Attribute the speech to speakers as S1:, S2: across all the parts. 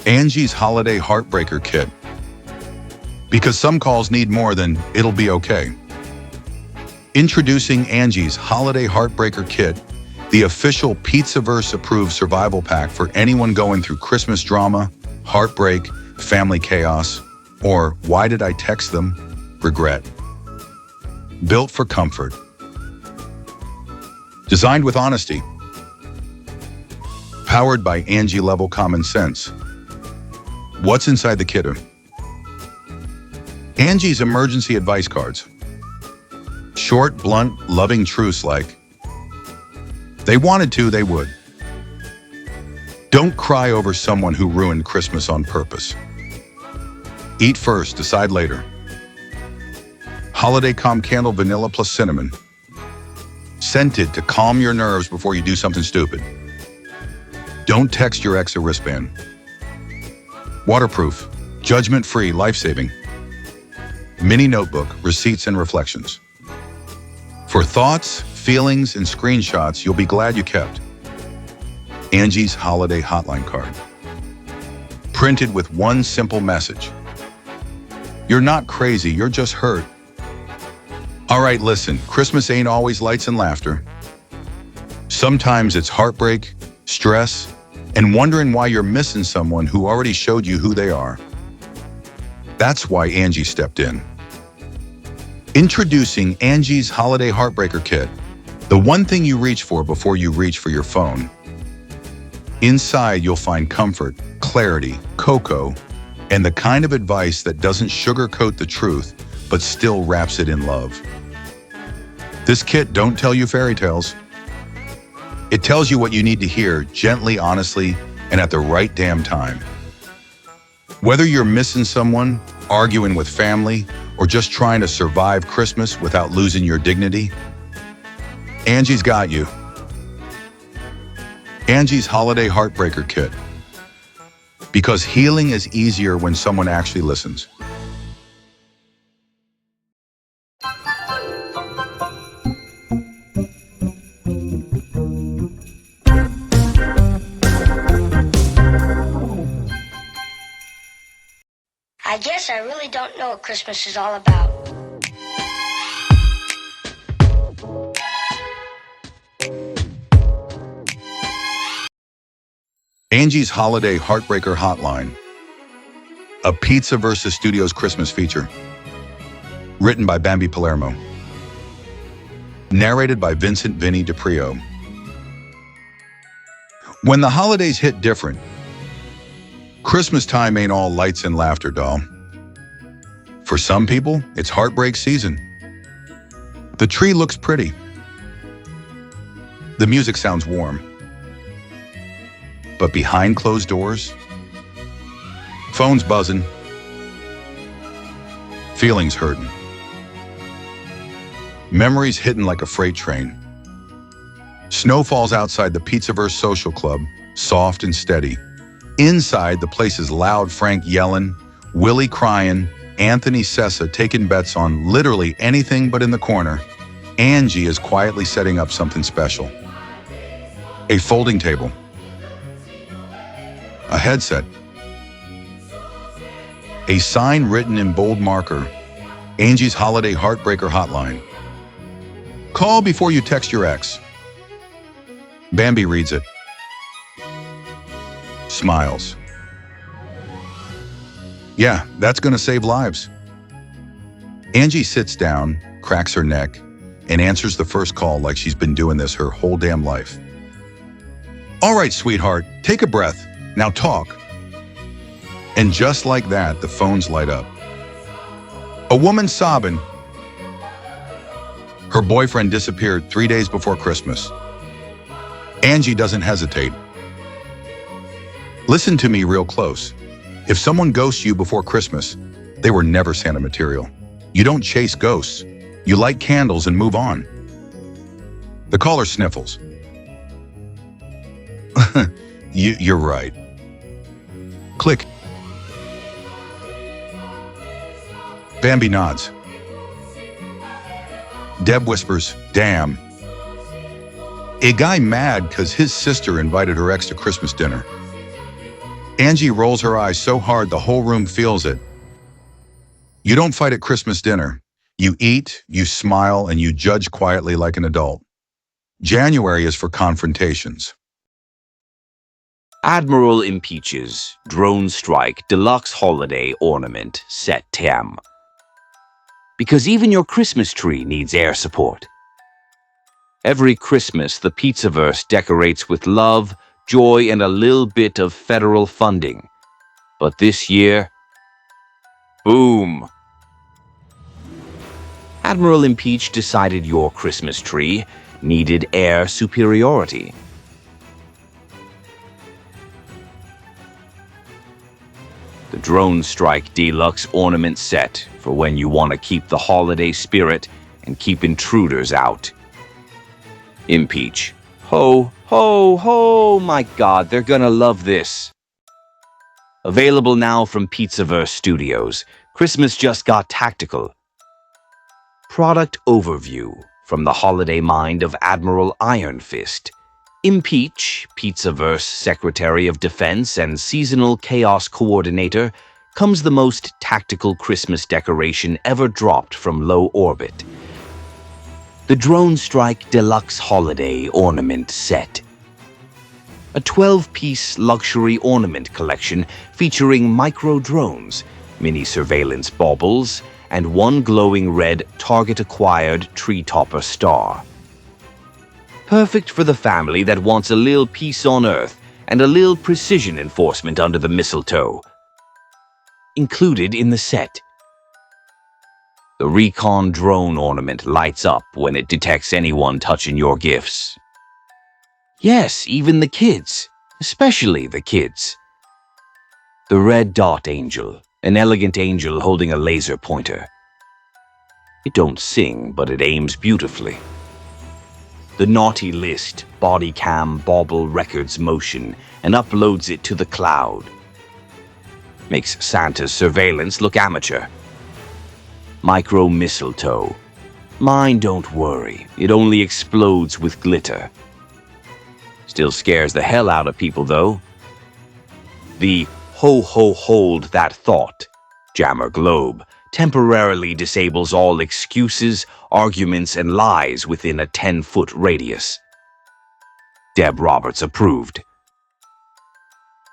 S1: Angie's Holiday Heartbreaker Kit. Because some calls need more than "it'll be okay." Introducing Angie's Holiday Heartbreaker Kit, the official Pizzaverse approved survival pack for anyone going through Christmas drama, heartbreak, family chaos, or "why did I text them?" regret. Built for comfort. Designed with honesty. Powered by Angie-level common sense. What's inside the kit? Angie's emergency advice cards. Short, blunt, loving truths like, "They wanted to, they would." "Don't cry over someone who ruined Christmas on purpose." "Eat first, decide later." Holiday Calm Candle Vanilla plus Cinnamon. Scented to calm your nerves before you do something stupid. Don't text your ex a wristband. Waterproof, judgment-free, life-saving. Mini notebook, receipts and reflections. For thoughts, feelings, and screenshots you'll be glad you kept. Angie's Holiday Hotline card. Printed with one simple message. You're not crazy, you're just hurt. All right, listen, Christmas ain't always lights and laughter. Sometimes it's heartbreak, stress, and wondering why you're missing someone who already showed you who they are. That's why Angie stepped in. Introducing Angie's Holiday Heartbreaker Kit, the one thing you reach for before you reach for your phone. Inside, you'll find comfort, clarity, cocoa, and the kind of advice that doesn't sugarcoat the truth, but still wraps it in love. This kit don't tell you fairy tales. It tells you what you need to hear gently, honestly, and at the right damn time. Whether you're missing someone, arguing with family, or just trying to survive Christmas without losing your dignity, Angie's got you. Angie's Holiday Heartbreaker Kit. Because healing is easier when someone actually listens.
S2: I guess I really don't know what Christmas is all about.
S1: Angie's Holiday Heartbreaker Hotline. A Pizzaverse Studios Christmas feature. Written by Bambi Palermo. Narrated by Vincent Vinny DiPrio. When the holidays hit different, Christmas time ain't all lights and laughter, doll. For some people, it's heartbreak season. The tree looks pretty. The music sounds warm. But behind closed doors, phones buzzing, feelings hurting, memories hitting like a freight train. Snow falls outside the Pizzaverse Social Club, soft and steady. Inside, the place is loud, Frank yelling, Willie crying, Anthony Sessa taking bets on literally anything but in the corner. Angie is quietly setting up something special. A folding table. A headset. A sign written in bold marker. Angie's Holiday Heartbreaker Hotline. Call before you text your ex. Bambi reads it. Smiles. Yeah, that's gonna save lives. Angie sits down, cracks her neck, and answers the first call like she's been doing this her whole damn life. All right, sweetheart, take a breath. Now talk. And just like that, the phones light up. A woman sobbing. Her boyfriend disappeared 3 days before Christmas. Angie doesn't hesitate. Listen to me real close. If someone ghosts you before Christmas, they were never Santa material. You don't chase ghosts. You light candles and move on. The caller sniffles. You're right. Click. Bambi nods. Deb whispers, damn. A guy mad because his sister invited her ex to Christmas dinner. Angie rolls her eyes so hard the whole room feels it. You don't fight at Christmas dinner. You eat, you smile, and you judge quietly like an adult. January is for confrontations.
S3: Admiral impeaches, drone strike, deluxe holiday ornament, set TM. Because even your Christmas tree needs air support. Every Christmas, the Pizzaverse decorates with love, joy, and a little bit of federal funding. But this year, boom! Admiral Impeach decided your Christmas tree needed air superiority. The Drone Strike Deluxe Ornament Set for when you want to keep the holiday spirit and keep intruders out. Impeach. Ho, ho, ho, my God, they're gonna love this. Available now from Pizzaverse Studios. Christmas just got tactical. Product overview from the holiday mind of Admiral Iron Fist. Impeach, Pizzaverse Secretary of Defense and Seasonal Chaos Coordinator, comes the most tactical Christmas decoration ever dropped from low orbit. The Drone Strike Deluxe Holiday Ornament Set. A 12-piece luxury ornament collection featuring micro-drones, mini surveillance baubles, and one glowing red Target-acquired tree-topper star. Perfect for the family that wants a little peace on Earth and a little precision enforcement under the mistletoe. Included in the set. The Recon drone ornament lights up when it detects anyone touching your gifts. Yes, even the kids, especially the kids. The Red Dot Angel, an elegant angel holding a laser pointer. It don't sing, but it aims beautifully. The Naughty List body cam bauble records motion and uploads it to the cloud. Makes Santa's surveillance look amateur. Micro mistletoe. Mine don't worry, it only explodes with glitter. Still scares the hell out of people though. The ho ho hold that thought jammer globe temporarily disables all excuses, arguments, and lies within a 10-foot radius. Deb Roberts approved.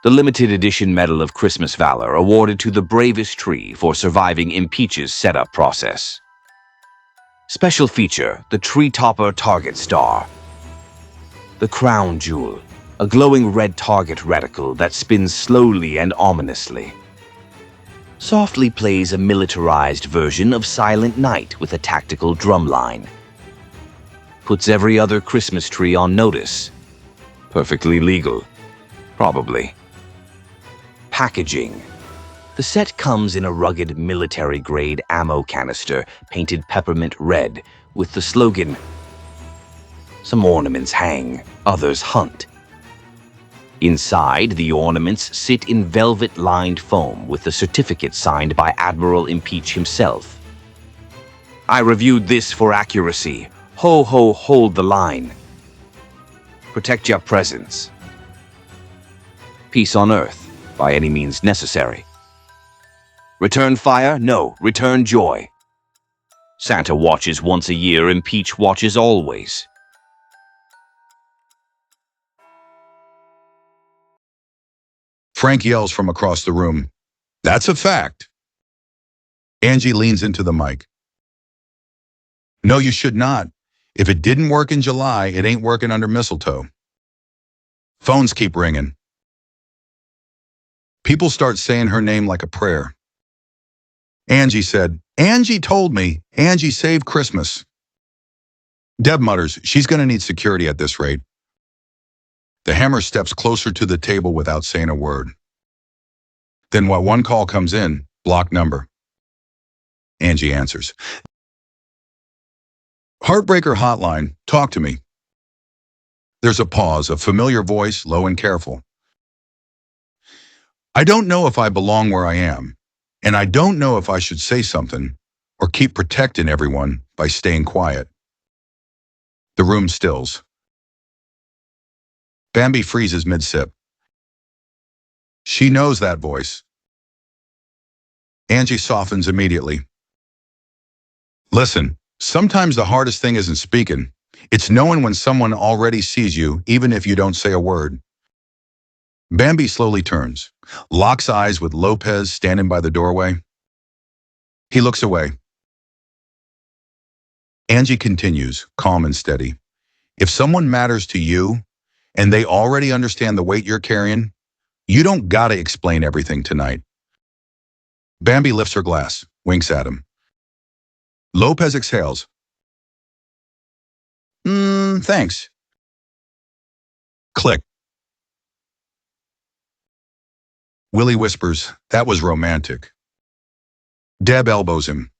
S3: The limited edition Medal of Christmas Valor awarded to the bravest tree for surviving Impeach's setup process. Special feature, the Tree Topper Target Star. The Crown Jewel, a glowing red target reticle that spins slowly and ominously. Softly plays a militarized version of Silent Night with a tactical drumline. Puts every other Christmas tree on notice. Perfectly legal. Probably. Packaging. The set comes in a rugged military-grade ammo canister painted peppermint red with the slogan, "Some ornaments hang, others hunt." Inside, the ornaments sit in velvet-lined foam with a certificate signed by Admiral Impeach himself. I reviewed this for accuracy. Ho ho hold the line. Protect your presence. Peace on Earth, by any means necessary. Return fire? No, return joy. Santa watches once a year, Impeach watches always.
S1: Frank yells from across the room, "That's a fact." Angie leans into the mic. "No, you should not. If it didn't work in July, it ain't working under mistletoe." Phones keep ringing. People start saying her name like a prayer. Angie said, "Angie told me. Angie saved Christmas." Deb mutters, "She's going to need security at this rate." The hammer steps closer to the table without saying a word. Then while one call comes in, block number. Angie answers. "Heartbreaker Hotline, talk to me." There's a pause, a familiar voice, low and careful. "I don't know if I belong where I am, and I don't know if I should say something or keep protecting everyone by staying quiet." The room stills. Bambi freezes mid-sip. She knows that voice. Angie softens immediately. Listen, sometimes the hardest thing isn't speaking. It's knowing when someone already sees you, even if you don't say a word. Bambi slowly turns, locks eyes with Lopez standing by the doorway. He looks away. Angie continues, calm and steady. If someone matters to you, and they already understand the weight you're carrying, you don't gotta explain everything tonight. Bambi lifts her glass, winks at him. Lopez exhales. Thanks. Click. Willie whispers, that was romantic. Deb elbows him.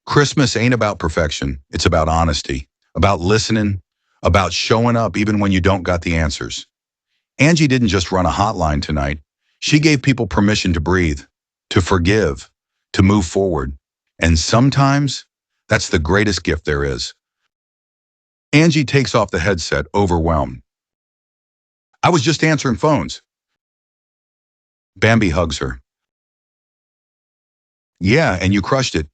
S1: Christmas ain't about perfection. It's about honesty, about listening, about showing up even when you don't got the answers. Angie didn't just run a hotline tonight. She gave people permission to breathe, to forgive, to move forward. And sometimes, that's the greatest gift there is. Angie takes off the headset, overwhelmed. I was just answering phones. Bambi hugs her. Yeah, and you crushed it.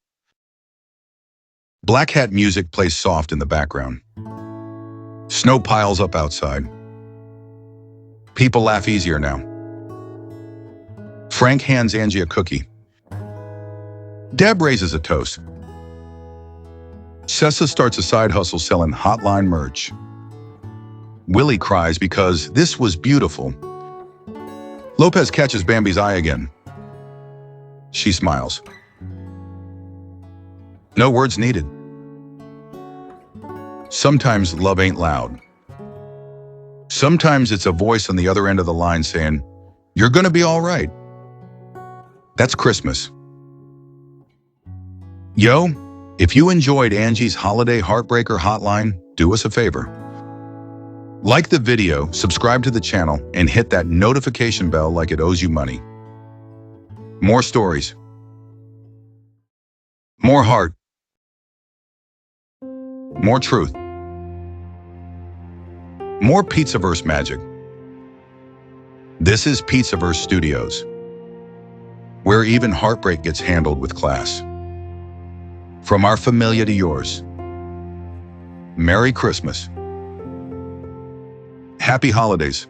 S1: Black hat music plays soft in the background. Snow piles up outside. People laugh easier now. Frank hands Angie a cookie. Deb raises a toast. Sessa starts a side hustle selling Hotline merch. Willie cries because this was beautiful. Lopez catches Bambi's eye again. She smiles. No words needed. Sometimes love ain't loud. Sometimes it's a voice on the other end of the line saying, you're gonna be all right. That's Christmas. Yo, if you enjoyed Angie's Holiday Heartbreaker Hotline, do us a favor. Like the video, subscribe to the channel, and hit that notification bell like it owes you money. More stories. More heart. More truth. More Pizzaverse magic. This is Pizzaverse Studios, where even heartbreak gets handled with class. From our familia to yours, Merry Christmas. Happy holidays.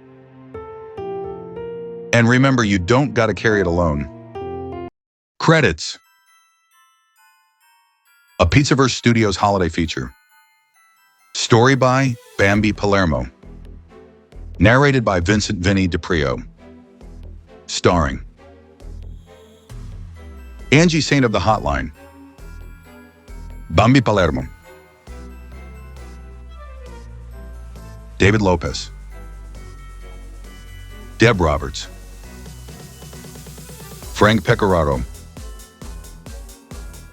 S1: And remember, you don't gotta carry it alone. Credits. A Pizzaverse Studios holiday feature. Story by Bambi Palermo. Narrated by Vincent Vinny DiPrio. Starring Angie Saint of the Hotline. Bambi Palermo. David Lopez. Deb Roberts. Frank Pecoraro.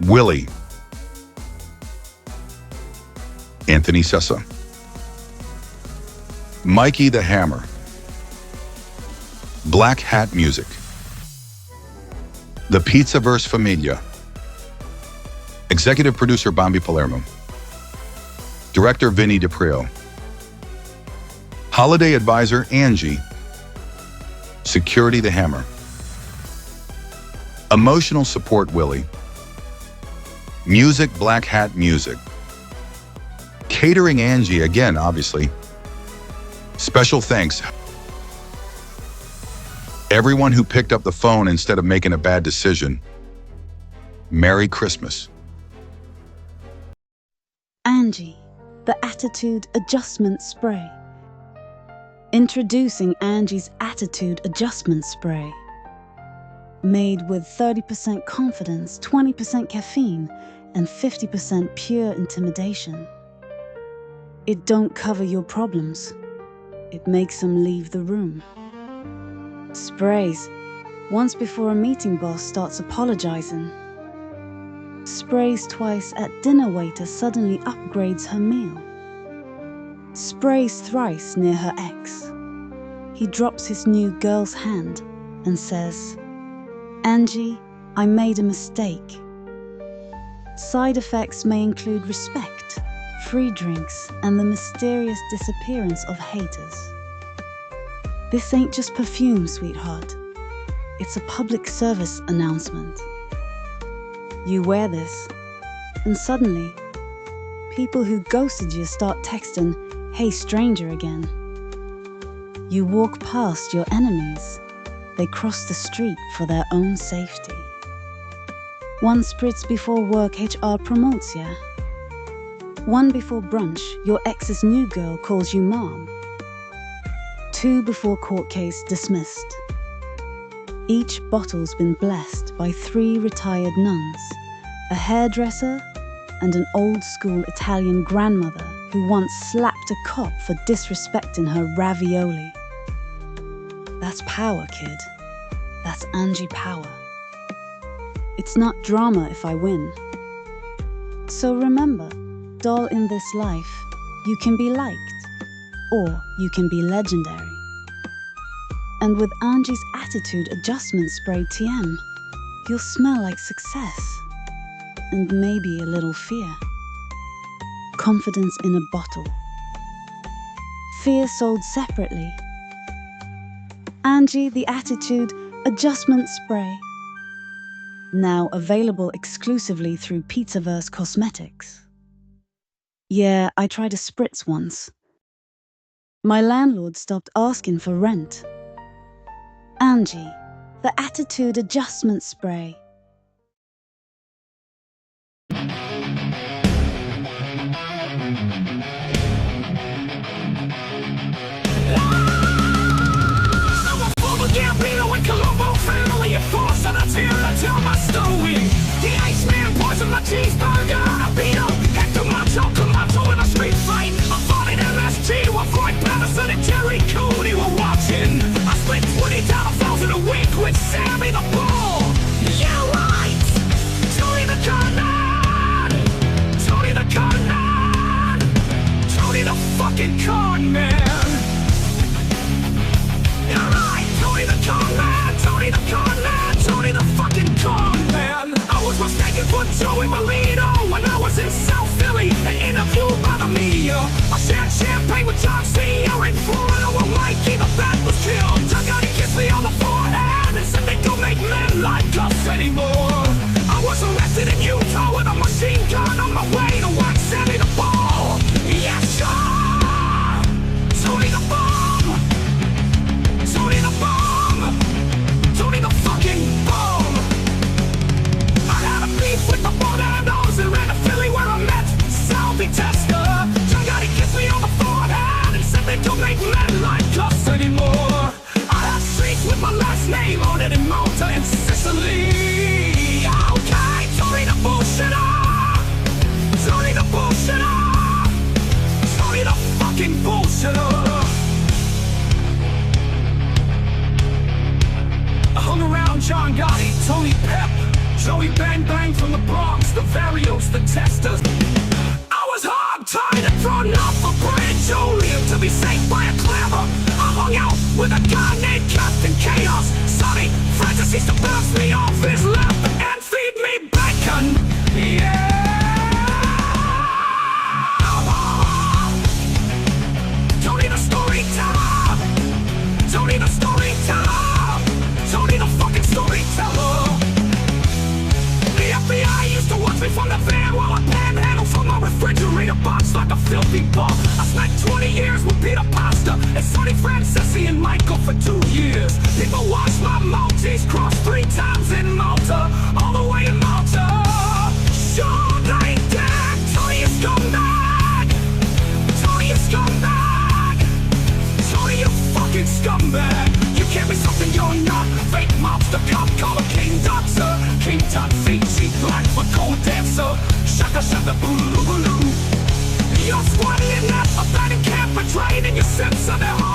S1: Willie. Anthony Sessa. Mikey the Hammer. Black Hat Music. The Pizzaverse Familia. Executive Producer Bambi Palermo. Director Vinny DiPrio. Holiday Advisor Angie. Security the Hammer. Emotional Support Willie. Music Black Hat Music. Catering Angie again, obviously. Special thanks. Everyone who picked up the phone instead of making a bad decision. Merry Christmas.
S4: Angie, the Attitude Adjustment Spray. Introducing Angie's Attitude Adjustment Spray. Made with 30% confidence, 20% caffeine, and 50% pure intimidation. It don't cover your problems. It makes them leave the room. Sprays once before a meeting boss starts apologizing. Sprays twice at dinner waiter suddenly upgrades her meal. Sprays thrice near her ex. He drops his new girl's hand and says, Angie, I made a mistake. Side effects may include respect, free drinks, and the mysterious disappearance of haters. This ain't just perfume, sweetheart. It's a public service announcement. You wear this, and suddenly, people who ghosted you start texting, "Hey stranger," again. You walk past your enemies. They cross the street for their own safety. One spritz before work, HR promotes ya. One before brunch, your ex's new girl calls you mom. 2 before court case, dismissed. Each bottle's been blessed by 3 retired nuns, a hairdresser, and an old-school Italian grandmother who once slapped a cop for disrespecting her ravioli. That's power, kid. That's Angie power. It's not drama if I win. So remember, doll, in this life, you can be liked, or you can be legendary. And with Angie's attitude adjustment spray TM, you'll smell like success, and maybe a little fear. Confidence in a bottle. Fear sold separately. Angie, the attitude adjustment spray. Now available exclusively through Pizzaverse Cosmetics. Yeah, I tried a spritz once. My landlord stopped asking for rent. Angie, the attitude adjustment spray.
S5: Tell my story. The Iceman poisoned my cheeseburger. I beat him, Hector Macho in a street fight. I fought in MSG while Floyd Patterson and Jerry Cooney were watching. I split $20,000 in a week with Sammy the Bull. Yeah, right. Tony the Con-Man. Tony the Con-Man. Tony the fucking Con-Man. Yeah, right. Tony the Con-Man. Tony the Con-Man. Tony the fucking Con-Man. I was mistaken for Joey Molino when I was in South Philly and interviewed by the media. I shared champagne with John Cena in Florida where Mikey the Bat was killed. He kissed me on the forehead and said they don't make men like us anymore. I was arrested in Utah with a machine gun on my way to work Sammy the Ball. Yes, sir! Tony the Bomb! Tony the Bomb! Tony the fucking Bomb! I had a beef with the Bordeaux and ran to Philly where I met Salvi Testa. He kissed me on the forehead and said they don't make men like us anymore. I had streets with my last name on it in Malta and Sicily. Okay, Tony the bullshitter. Tony the bullshitter. Tony the fucking bullshitter. I hung around John Gotti, Tony Pep, Joey Bang Bang from the Bronx, the Varios, the Testers. I was hog-tied and thrown off a bridge, only to be saved by a clever. I hung out with a guy named Captain Chaos. Sonny Francis used to bounce me off his lap and feed me bacon. Yeah! Tony the storyteller. Tony the storyteller. Tony the fucking storyteller. The FBI used to watch me from the van while I panhandle from my refrigerator box like a filthy ball. I spent 20 years with Peter Pasta and Sonny Francesi and Michael for 2 years. People watched my Maltese cross 3 times in Malta, all the way in Malta. Sure, they ain't dead. Tony is scumbag. Tony is scumbag. Tony, you fucking scumbag. You can't be something you're not. Fake mobster, cop caller, King Doctor, King Tut, Fiji, black for cold dancer. Shaka shaka boo boo boo. You're squatting in that abandoned camp, betrayed in your sense of their heart.